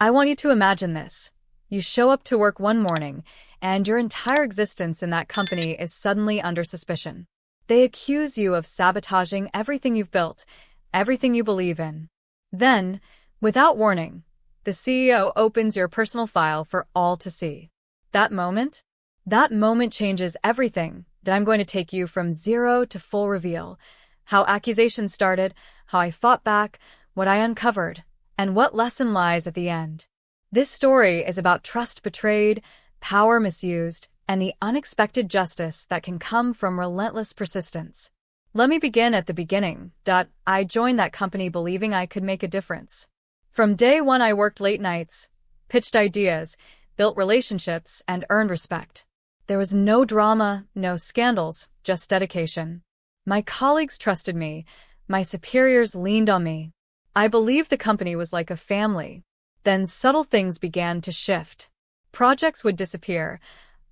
I want you to imagine this. You show up to work one morning, and your entire existence in that company is suddenly under suspicion. They accuse you of sabotaging everything you've built, everything you believe in. Then, without warning, the CEO opens your personal file for all to see. That moment? That moment changes everything. That I'm going to take you from zero to full reveal. How accusations started, how I fought back, what I uncovered, and what lesson lies at the end. This story is about trust betrayed, power misused, and the unexpected justice that can come from relentless persistence. Let me begin at the beginning. I joined that company believing I could make a difference. From day one, I worked late nights, pitched ideas, built relationships, and earned respect. There was no drama, no scandals, just dedication. My colleagues trusted me. My superiors leaned on me. I believed the company was like a family. Then subtle things began to shift. Projects would disappear.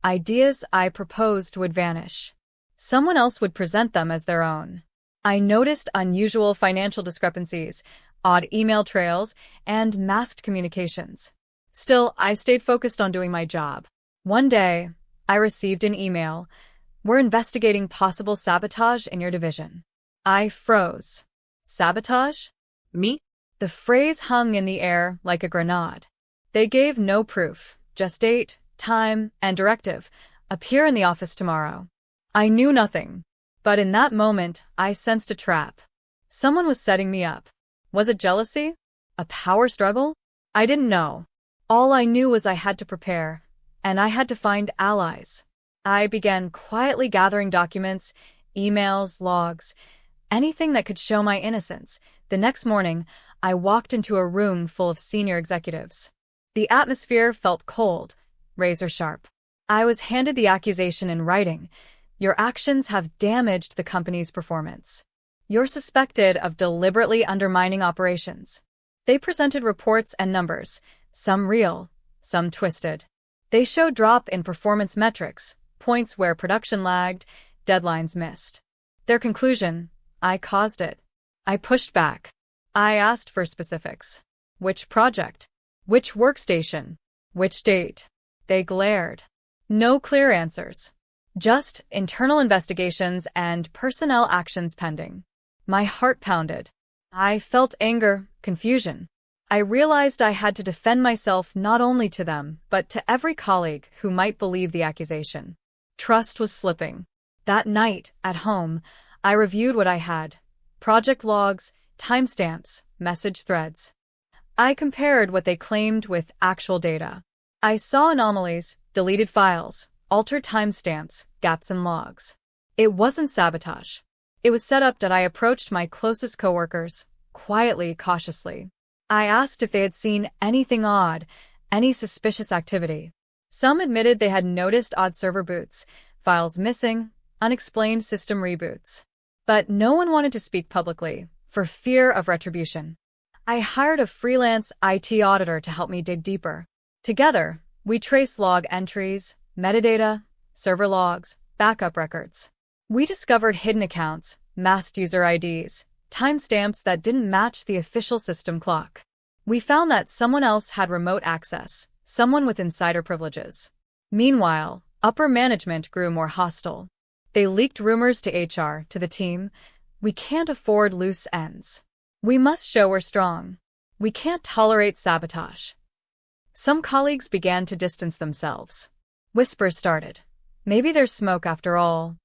Ideas I proposed would vanish. Someone else would present them as their own. I noticed unusual financial discrepancies, odd email trails, and masked communications. Still, I stayed focused on doing my job. One day, I received an email. We're investigating possible sabotage in your division. I froze. Sabotage? Me? The phrase hung in the air like a grenade. They gave no proof, just date, time, and directive. Appear in the office tomorrow. I knew nothing. But in that moment, I sensed a trap. Someone was setting me up. Was it jealousy? A power struggle? I didn't know. All I knew was I had to prepare, and I had to find allies. I began quietly gathering documents, emails, logs, anything that could show my innocence. The next morning, I walked into a room full of senior executives. The atmosphere felt cold, razor sharp. I was handed the accusation in writing. Your actions have damaged the company's performance. You're suspected of deliberately undermining operations. They presented reports and numbers, some real, some twisted. They showed drop in performance metrics, points where production lagged, deadlines missed. Their conclusion: I caused it. I pushed back. I asked for specifics. Which project? Which workstation? Which date? They glared. No clear answers. Just internal investigations and personnel actions pending. My heart pounded. I felt anger, confusion. I realized I had to defend myself not only to them, but to every colleague who might believe the accusation. Trust was slipping. That night, at home, I reviewed what I had: project logs, timestamps, message threads. I compared what they claimed with actual data. I saw anomalies, deleted files, altered timestamps, gaps in logs. It wasn't sabotage. It was set up that I approached my closest coworkers, quietly, cautiously. I asked if they had seen anything odd, any suspicious activity. Some admitted they had noticed odd server boots, files missing, unexplained system reboots. But no one wanted to speak publicly, for fear of retribution. I hired a freelance IT auditor to help me dig deeper. Together, we traced log entries, metadata, server logs, backup records. We discovered hidden accounts, masked user IDs, timestamps that didn't match the official system clock. We found that someone else had remote access, someone with insider privileges. Meanwhile, upper management grew more hostile. They leaked rumors to HR, to the team. We can't afford loose ends. We must show we're strong. We can't tolerate sabotage. Some colleagues began to distance themselves. Whispers started. Maybe there's smoke after all.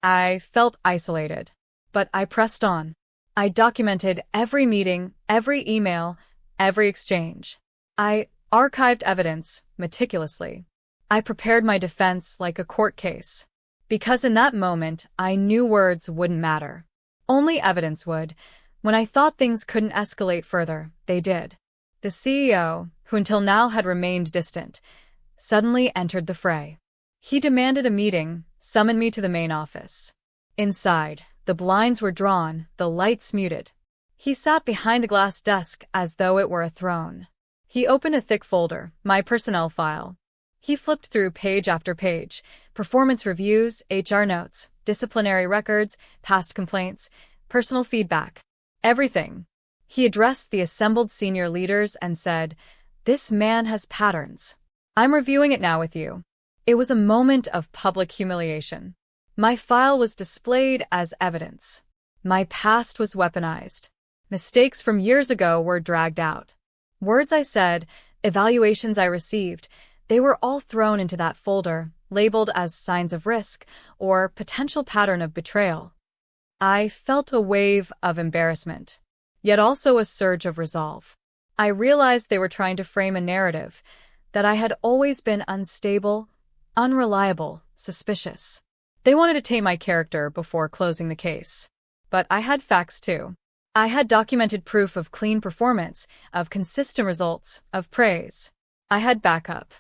I felt isolated. But I pressed on. I documented every meeting, every email, every exchange. I archived evidence meticulously. I prepared my defense like a court case. Because in that moment, I knew words wouldn't matter. Only evidence would. When I thought things couldn't escalate further, they did. The CEO, who until now had remained distant, suddenly entered the fray. He demanded a meeting, summoned me to the main office. Inside, the blinds were drawn, the lights muted. He sat behind the glass desk as though it were a throne. He opened a thick folder, my personnel file. He flipped through page after page, performance reviews, HR notes, disciplinary records, past complaints, personal feedback. Everything. He addressed the assembled senior leaders and said, This man has patterns. I'm reviewing it now with you. It was a moment of public humiliation. My file was displayed as evidence. My past was weaponized. Mistakes from years ago were dragged out. Words I said, evaluations I received, they were all thrown into that folder, labeled as signs of risk or potential pattern of betrayal. I felt a wave of embarrassment, yet also a surge of resolve. I realized they were trying to frame a narrative that I had always been unstable, unreliable, suspicious. They wanted to taint my character before closing the case. But I had facts too. I had documented proof of clean performance, of consistent results, of praise. I had backup.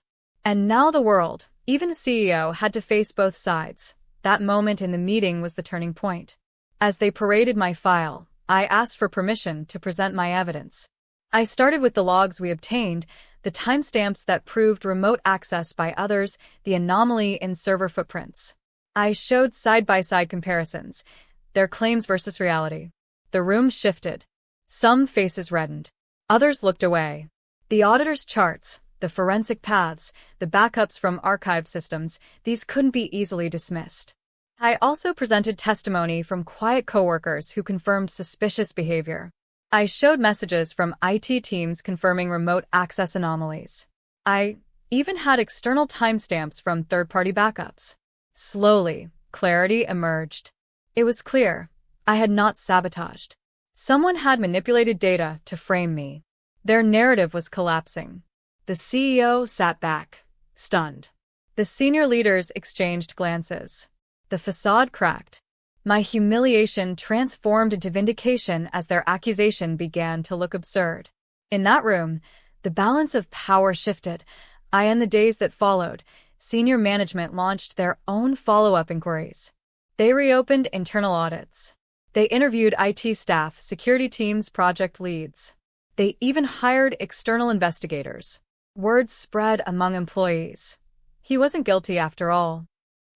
And now the world, even the CEO, had to face both sides. That moment in the meeting was the turning point. As they paraded my file, I asked for permission to present my evidence. I started with the logs we obtained, the timestamps that proved remote access by others, the anomaly in server footprints. I showed side-by-side comparisons, their claims versus reality. The room shifted. Some faces reddened. Others looked away. The auditor's charts, the forensic paths, the backups from archive systems, these couldn't be easily dismissed. I also presented testimony from quiet coworkers who confirmed suspicious behavior. I showed messages from IT teams confirming remote access anomalies. I even had external timestamps from third-party backups. Slowly, clarity emerged. It was clear. I had not sabotaged. Someone had manipulated data to frame me. Their narrative was collapsing. The CEO sat back, stunned. The senior leaders exchanged glances. The facade cracked. My humiliation transformed into vindication as their accusation began to look absurd. In that room, the balance of power shifted. In the days that followed, senior management launched their own follow-up inquiries. They reopened internal audits. They interviewed IT staff, security teams, project leads. They even hired external investigators. Word spread among employees. He wasn't guilty after all.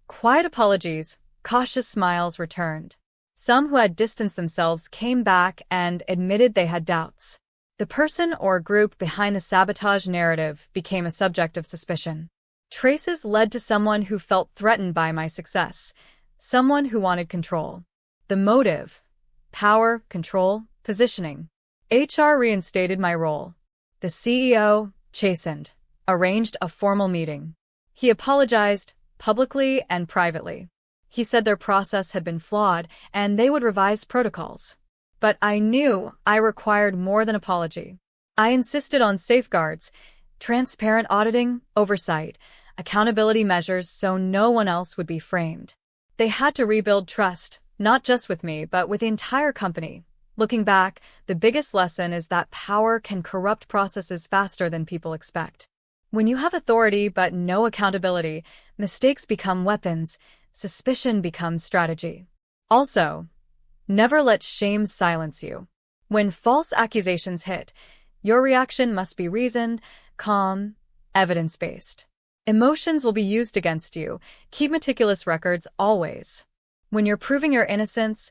Quiet apologies, cautious smiles returned. Some who had distanced themselves came back and admitted they had doubts. The person or group behind the sabotage narrative became a subject of suspicion. Traces led to someone who felt threatened by my success, someone who wanted control. The motive: power, control, positioning. HR reinstated my role. The CEO, chastened, arranged a formal meeting. He apologized, publicly and privately. He said their process had been flawed and they would revise protocols. But I knew I required more than apology. I insisted on safeguards, transparent auditing, oversight, accountability measures so no one else would be framed. They had to rebuild trust, not just with me, but with the entire company. Looking back, the biggest lesson is that power can corrupt processes faster than people expect. When you have authority but no accountability, mistakes become weapons, suspicion becomes strategy. Also, never let shame silence you. When false accusations hit, your reaction must be reasoned, calm, evidence-based. Emotions will be used against you. Keep meticulous records always. When you're proving your innocence,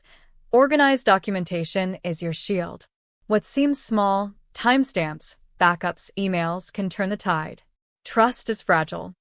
organized documentation is your shield. What seems small, timestamps, backups, emails, can turn the tide. Trust is fragile.